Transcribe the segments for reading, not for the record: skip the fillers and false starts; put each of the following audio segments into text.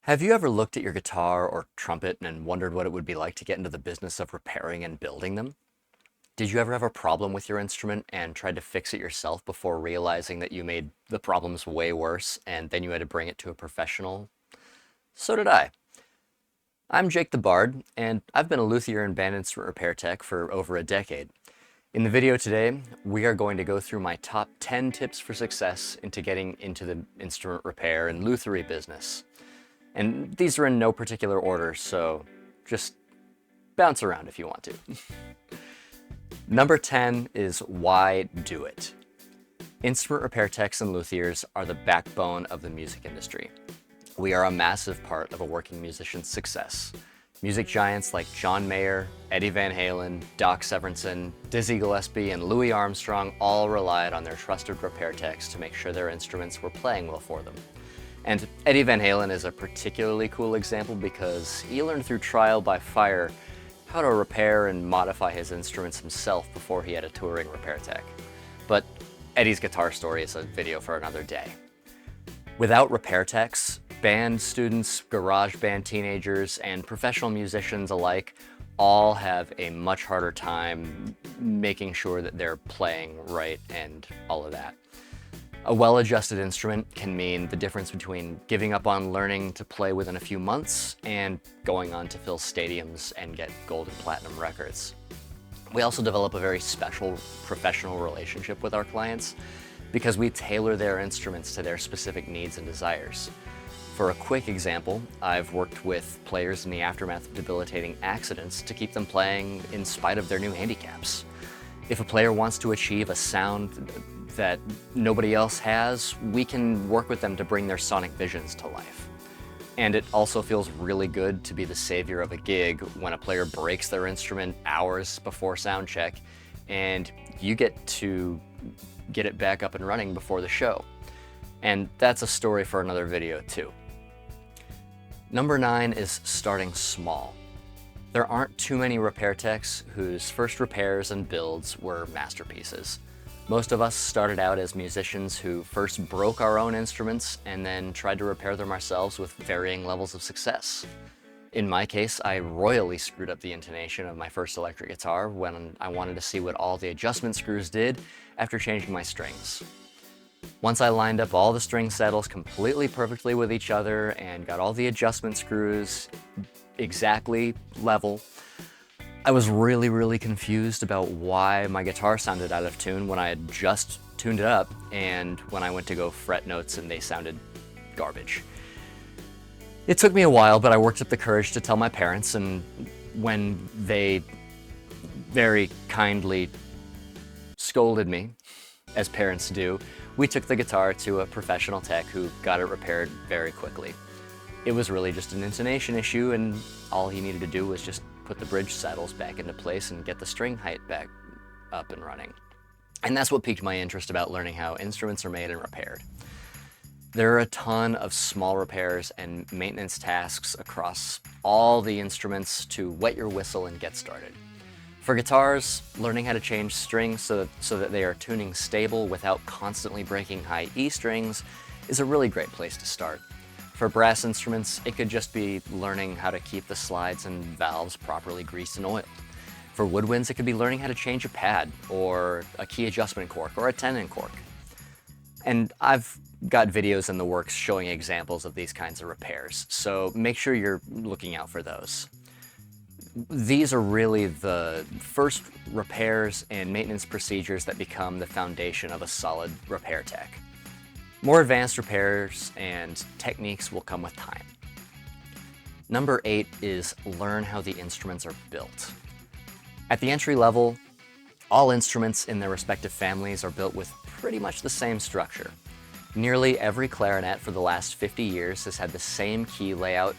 Have you ever looked at your guitar or trumpet and wondered what it would be like to get into the business of repairing and building them? Did you ever have a problem with your instrument and tried to fix it yourself before realizing that you made the problems way worse and then you had to bring it to a professional? So did I. I'm Jake the Bard, and I've been a luthier and band instrument repair tech for over a decade. In the video today, we are going to go through my top 10 tips for success into getting into the instrument repair and luthiery business. And these are in no particular order, so just bounce around if you want to. Number 10 is why do it? Instrument repair techs and luthiers are the backbone of the music industry. We are a massive part of a working musician's success. Music giants like John Mayer, Eddie Van Halen, Doc Severinsen, Dizzy Gillespie, and Louis Armstrong all relied on their trusted repair techs to make sure their instruments were playing well for them. And Eddie Van Halen is a particularly cool example because he learned through trial by fire how to repair and modify his instruments himself before he had a touring repair tech. But Eddie's guitar story is a video for another day. Without repair techs, band students, garage band teenagers, and professional musicians alike all have a much harder time making sure that they're playing right and all of that. A well-adjusted instrument can mean the difference between giving up on learning to play within a few months and going on to fill stadiums and get gold and platinum records. We also develop a very special professional relationship with our clients because we tailor their instruments to their specific needs and desires. For a quick example, I've worked with players in the aftermath of debilitating accidents to keep them playing in spite of their new handicaps. If a player wants to achieve a sound that nobody else has, we can work with them to bring their sonic visions to life. And it also feels really good to be the savior of a gig when a player breaks their instrument hours before sound check and you get to get it back up and running before the show. And that's a story for another video too. Number 9 is starting small. There aren't too many repair techs whose first repairs and builds were masterpieces. Most of us started out as musicians who first broke our own instruments and then tried to repair them ourselves with varying levels of success. In my case, I royally screwed up the intonation of my first electric guitar when I wanted to see what all the adjustment screws did after changing my strings. Once I lined up all the string saddles completely perfectly with each other and got all the adjustment screws exactly level, I was really confused about why my guitar sounded out of tune when I had just tuned it up and when I went to go fret notes and they sounded garbage. It took me a while, but I worked up the courage to tell my parents, and when they very kindly scolded me, as parents do, we took the guitar to a professional tech who got it repaired very quickly. It was really just an intonation issue, and all he needed to do was just put the bridge saddles back into place and get the string height back up and running. And that's what piqued my interest about learning how instruments are made and repaired. There are a ton of small repairs and maintenance tasks across all the instruments to wet your whistle and get started. For guitars, learning how to change strings so that they are tuning stable without constantly breaking high E strings is a really great place to start. For brass instruments, it could just be learning how to keep the slides and valves properly greased and oiled. For woodwinds, it could be learning how to change a pad, or a key adjustment cork, or a tenon cork. And I've got videos in the works showing examples of these kinds of repairs, so make sure you're looking out for those. These are really the first repairs and maintenance procedures that become the foundation of a solid repair tech. More advanced repairs and techniques will come with time. Number 8 is learn how the instruments are built. At the entry level, all instruments in their respective families are built with pretty much the same structure. Nearly every clarinet for the last 50 years has had the same key layout.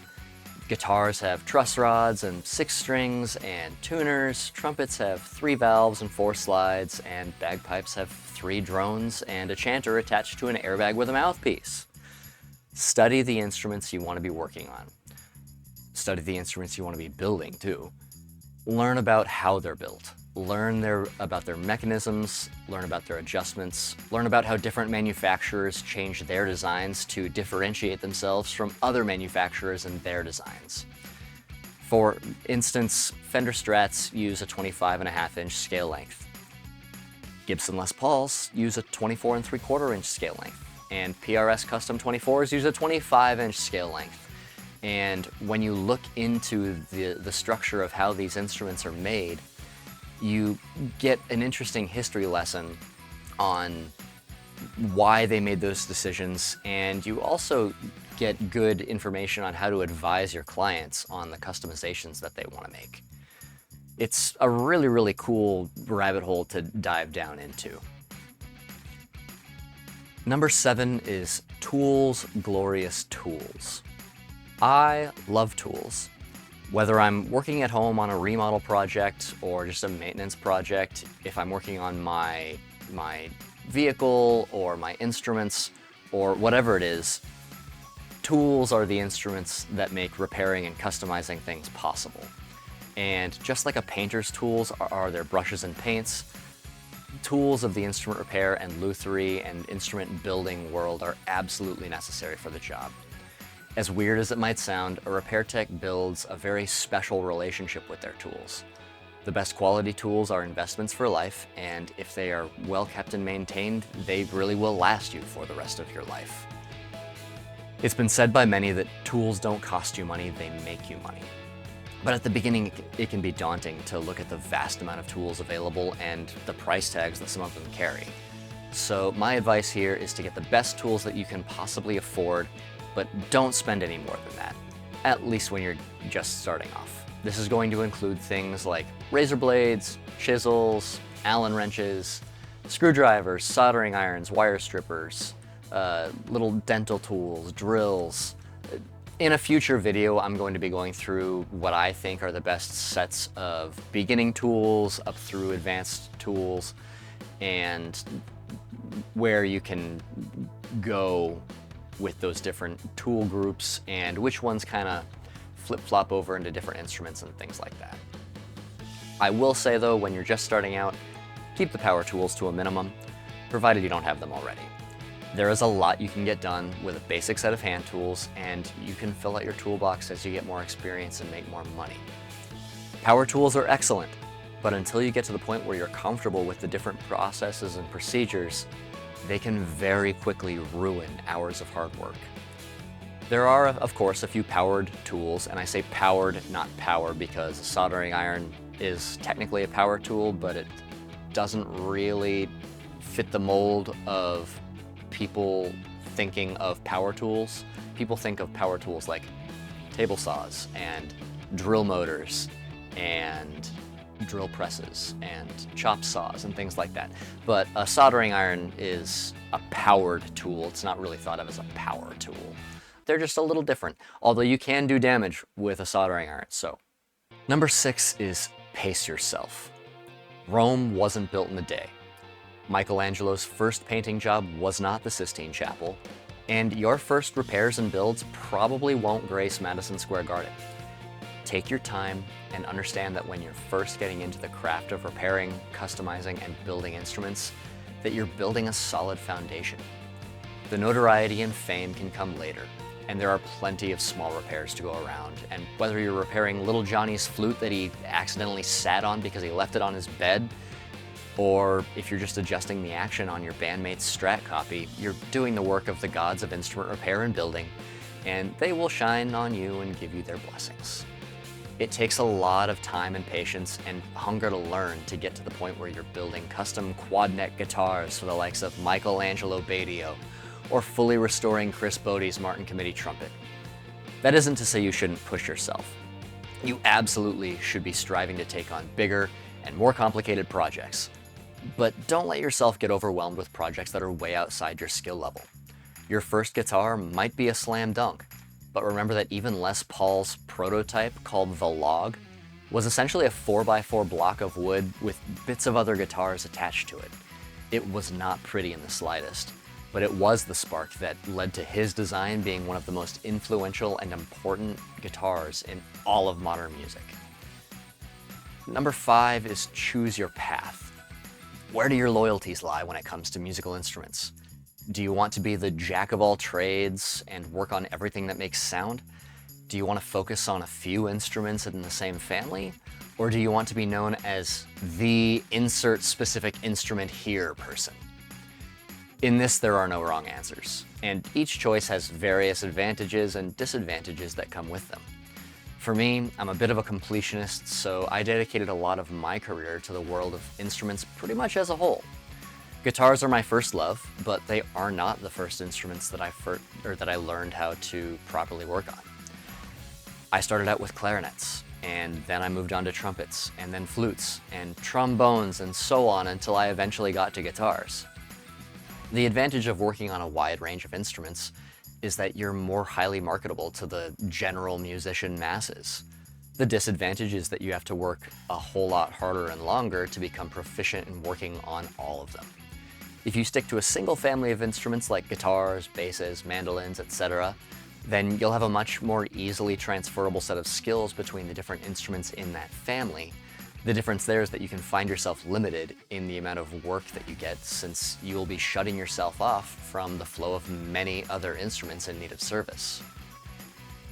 Guitars have truss rods and 6 strings and tuners, trumpets have 3 valves and 4 slides, and bagpipes have 3 drones and a chanter attached to an airbag with a mouthpiece. Study the instruments you want to be working on. Study the instruments you want to be building too. Learn about how they're built. learn about their mechanisms, learn about their adjustments, learn about how different manufacturers change their designs to differentiate themselves from other manufacturers and their designs. For instance, Fender Strats use a 25.5-inch scale length. Gibson Les Pauls use a 24 3/4-inch scale length, and PRS Custom 24s use a 25-inch scale length. And when you look into the structure of how these instruments are made, you get an interesting history lesson on why they made those decisions, and you also get good information on how to advise your clients on the customizations that they want to make. It's a really, really cool rabbit hole to dive down into. Number 7 is tools, glorious tools. I love tools. Whether I'm working at home on a remodel project or just a maintenance project, if I'm working on my vehicle or my instruments or whatever it is, tools are the instruments that make repairing and customizing things possible. And just like a painter's tools are their brushes and paints, tools of the instrument repair and luthiery and instrument building world are absolutely necessary for the job. As weird as it might sound, a repair tech builds a very special relationship with their tools. The best quality tools are investments for life, and if they are well kept and maintained, they really will last you for the rest of your life. It's been said by many that tools don't cost you money, they make you money. But at the beginning, it can be daunting to look at the vast amount of tools available and the price tags that some of them carry. So my advice here is to get the best tools that you can possibly afford, but don't spend any more than that, at least when you're just starting off. This is going to include things like razor blades, chisels, Allen wrenches, screwdrivers, soldering irons, wire strippers, little dental tools, drills. In a future video, I'm going to be going through what I think are the best sets of beginning tools up through advanced tools, and where you can go with those different tool groups and which ones kind of flip-flop over into different instruments and things like that. I will say though, when you're just starting out, keep the power tools to a minimum, provided you don't have them already. There is a lot you can get done with a basic set of hand tools, and you can fill out your toolbox as you get more experience and make more money. Power tools are excellent, but until you get to the point where you're comfortable with the different processes and procedures, they can very quickly ruin hours of hard work. There are, of course, a few powered tools, and I say powered, not power, because a soldering iron is technically a power tool, but it doesn't really fit the mold of people thinking of power tools. People think of power tools like table saws and drill motors and drill presses and chop saws and things like that. But a soldering iron is a powered tool. It's not really thought of as a power tool. They're just a little different, although you can do damage with a soldering iron. So, number 6 is pace yourself. Rome wasn't built in a day. Michelangelo's first painting job was not the Sistine Chapel, and your first repairs and builds probably won't grace Madison Square Garden. Take your time and understand that when you're first getting into the craft of repairing, customizing, and building instruments, that you're building a solid foundation. The notoriety and fame can come later, and there are plenty of small repairs to go around, and whether you're repairing little Johnny's flute that he accidentally sat on because he left it on his bed, or if you're just adjusting the action on your bandmate's Strat copy, you're doing the work of the gods of instrument repair and building, and they will shine on you and give you their blessings. It takes a lot of time and patience and hunger to learn to get to the point where you're building custom quad neck guitars for the likes of Michelangelo Badio, or fully restoring Chris Bode's Martin Committee trumpet. That isn't to say you shouldn't push yourself. You absolutely should be striving to take on bigger and more complicated projects. But don't let yourself get overwhelmed with projects that are way outside your skill level. Your first guitar might be a slam dunk, but remember that even Les Paul's prototype, called the Log, was essentially a 4x4 block of wood with bits of other guitars attached to it. It was not pretty in the slightest, but it was the spark that led to his design being one of the most influential and important guitars in all of modern music. Number 5 is choose your path. Where do your loyalties lie when it comes to musical instruments? Do you want to be the jack of all trades and work on everything that makes sound? Do you want to focus on a few instruments in the same family? Or do you want to be known as the insert specific instrument here person? In this, there are no wrong answers, and each choice has various advantages and disadvantages that come with them. For me, I'm a bit of a completionist, so I dedicated a lot of my career to the world of instruments pretty much as a whole. Guitars are my first love, but they are not the first instruments that I learned how to properly work on. I started out with clarinets, and then I moved on to trumpets, and then flutes, and trombones, and so on until I eventually got to guitars. The advantage of working on a wide range of instruments is that you're more highly marketable to the general musician masses. The disadvantage is that you have to work a whole lot harder and longer to become proficient in working on all of them. If you stick to a single family of instruments like guitars, basses, mandolins, etc., then you'll have a much more easily transferable set of skills between the different instruments in that family. The difference there is that you can find yourself limited in the amount of work that you get, since you will be shutting yourself off from the flow of many other instruments in need of service.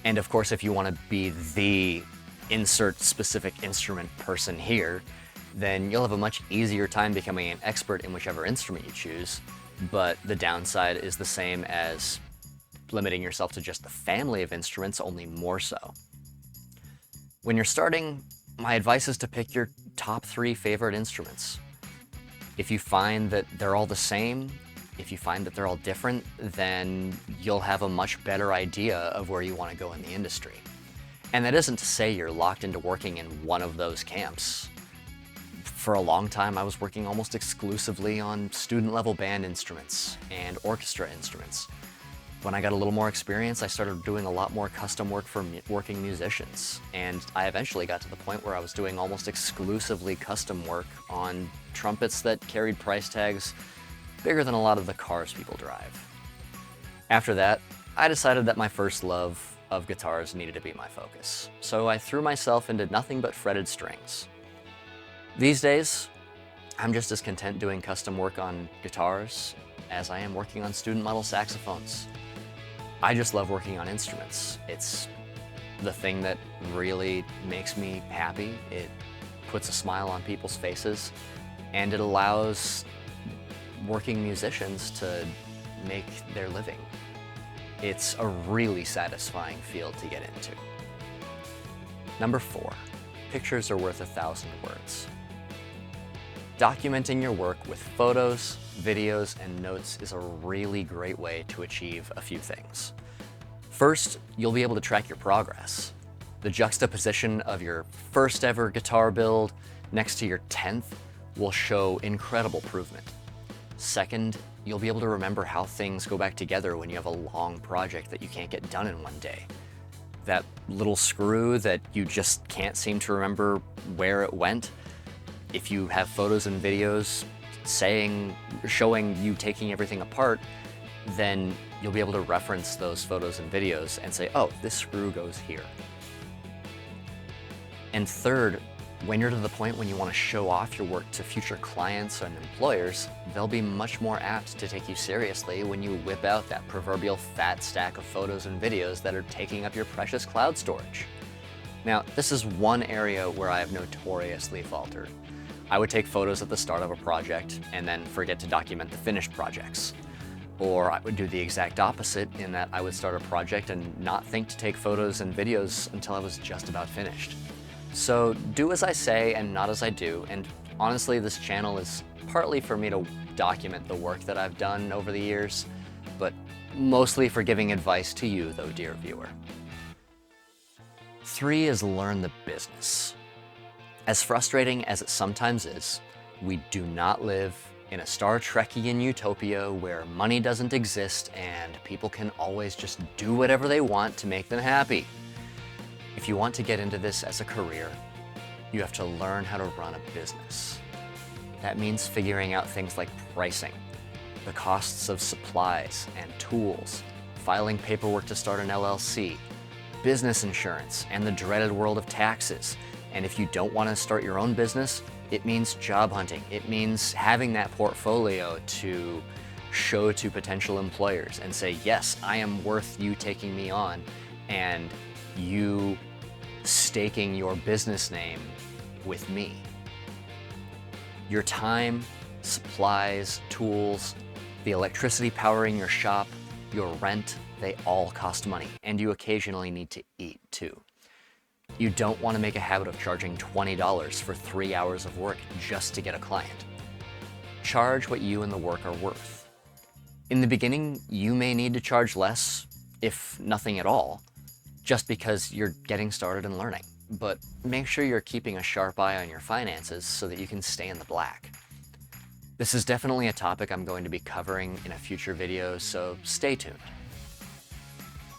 And of course, if you want to be the insert specific instrument person here, then you'll have a much easier time becoming an expert in whichever instrument you choose, but the downside is the same as limiting yourself to just the family of instruments, only more so. When you're starting, my advice is to pick your top 3 favorite instruments. If you find that they're all the same, if you find that they're all different, then you'll have a much better idea of where you want to go in the industry. And that isn't to say you're locked into working in one of those camps. For a long time, I was working almost exclusively on student-level band instruments and orchestra instruments. When I got a little more experience, I started doing a lot more custom work for working musicians, and I eventually got to the point where I was doing almost exclusively custom work on trumpets that carried price tags bigger than a lot of the cars people drive. After that, I decided that my first love of guitars needed to be my focus, so I threw myself into nothing but fretted strings. These days, I'm just as content doing custom work on guitars as I am working on student model saxophones. I just love working on instruments. It's the thing that really makes me happy. It puts a smile on people's faces, and it allows working musicians to make their living. It's a really satisfying field to get into. Number 4, pictures are worth 1,000 words. Documenting your work with photos, videos, and notes is a really great way to achieve a few things. First, you'll be able to track your progress. The juxtaposition of your first ever guitar build next to your 10th will show incredible improvement. Second, you'll be able to remember how things go back together when you have a long project that you can't get done in one day. That little screw that you just can't seem to remember where it went, if you have photos and videos showing you taking everything apart, then you'll be able to reference those photos and videos and say, oh, this screw goes here. And third, when you're to the point when you want to show off your work to future clients and employers, they'll be much more apt to take you seriously when you whip out that proverbial fat stack of photos and videos that are taking up your precious cloud storage. Now, this is one area where I have notoriously faltered. I would take photos at the start of a project and then forget to document the finished projects. Or I would do the exact opposite, in that I would start a project and not think to take photos and videos until I was just about finished. So do as I say and not as I do, and honestly, this channel is partly for me to document the work that I've done over the years, but mostly for giving advice to you, though, dear viewer. 3 is learn the business. As frustrating as it sometimes is, we do not live in a Star Trekian utopia where money doesn't exist and people can always just do whatever they want to make them happy. If you want to get into this as a career, you have to learn how to run a business. That means figuring out things like pricing, the costs of supplies and tools, filing paperwork to start an LLC, business insurance, and the dreaded world of taxes, And if you don't want to start your own business, it means job hunting. It means having that portfolio to show to potential employers and say, yes, I am worth you taking me on, and you staking your business name with me. Your time, supplies, tools, the electricity powering your shop, your rent, they all cost money, and you occasionally need to eat too. You don't want to make a habit of charging $20 for 3 hours of work just to get a client. Charge what you and the work are worth. In the beginning, you may need to charge less, if nothing at all, just because you're getting started and learning. But make sure you're keeping a sharp eye on your finances so that you can stay in the black. This is definitely a topic I'm going to be covering in a future video, so stay tuned.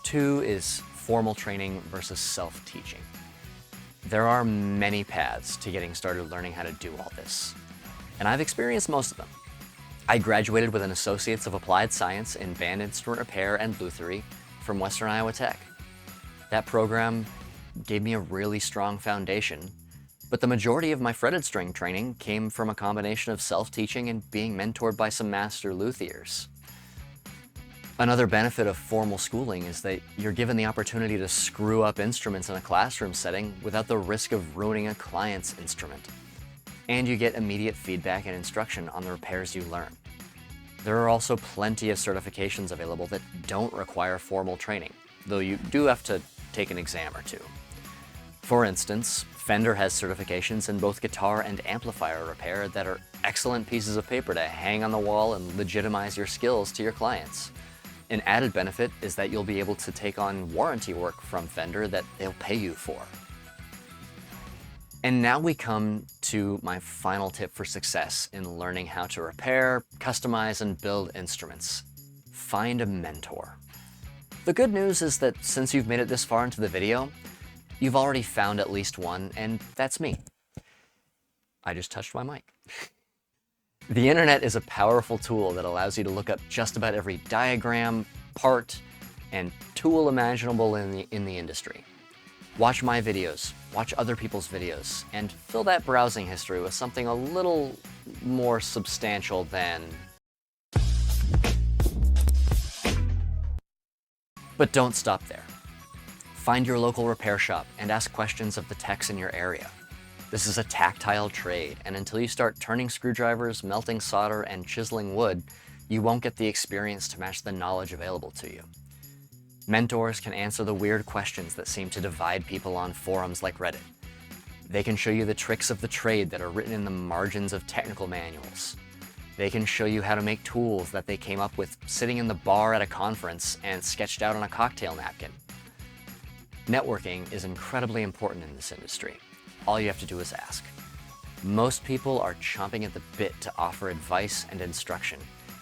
2 is formal training versus self-teaching. There are many paths to getting started learning how to do all this, and I've experienced most of them. I graduated with an Associates of Applied Science in Band Instrument Repair and Luthiery from Western Iowa Tech. That program gave me a really strong foundation, but the majority of my fretted string training came from a combination of self-teaching and being mentored by some master luthiers. Another benefit of formal schooling is that you're given the opportunity to screw up instruments in a classroom setting without the risk of ruining a client's instrument. And you get immediate feedback and instruction on the repairs you learn. There are also plenty of certifications available that don't require formal training, though you do have to take an exam or two. For instance, Fender has certifications in both guitar and amplifier repair that are excellent pieces of paper to hang on the wall and legitimize your skills to your clients. An added benefit is that you'll be able to take on warranty work from Fender that they'll pay you for. And now we come to my final tip for success in learning how to repair, customize, and build instruments. Find a mentor. The good news is that since you've made it this far into the video, you've already found at least one, and that's me. I just touched my mic. The internet is a powerful tool that allows you to look up just about every diagram, part, and tool imaginable in the industry. Watch my videos, watch other people's videos, and fill that browsing history with something a little more substantial than... But don't stop there. Find your local repair shop and ask questions of the techs in your area. This is a tactile trade, and until you start turning screwdrivers, melting solder, and chiseling wood, you won't get the experience to match the knowledge available to you. Mentors can answer the weird questions that seem to divide people on forums like Reddit. They can show you the tricks of the trade that are written in the margins of technical manuals. They can show you how to make tools that they came up with sitting in the bar at a conference and sketched out on a cocktail napkin. Networking is incredibly important in this industry. All you have to do is ask. Most people are chomping at the bit to offer advice and instruction.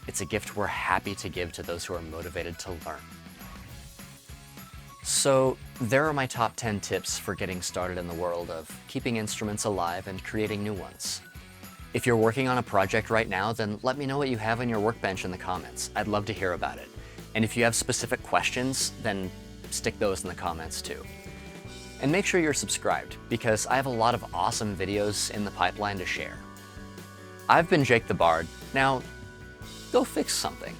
It's a gift we're happy to give to those who are motivated to learn. So there are my top 10 tips for getting started in the world of keeping instruments alive and creating new ones. If you're working on a project right now, then let me know what you have on your workbench in the comments. I'd love to hear about it. And if you have specific questions, then stick those in the comments too. And make sure you're subscribed, because I have a lot of awesome videos in the pipeline to share. I've been Jake the Bard. Now, go fix something.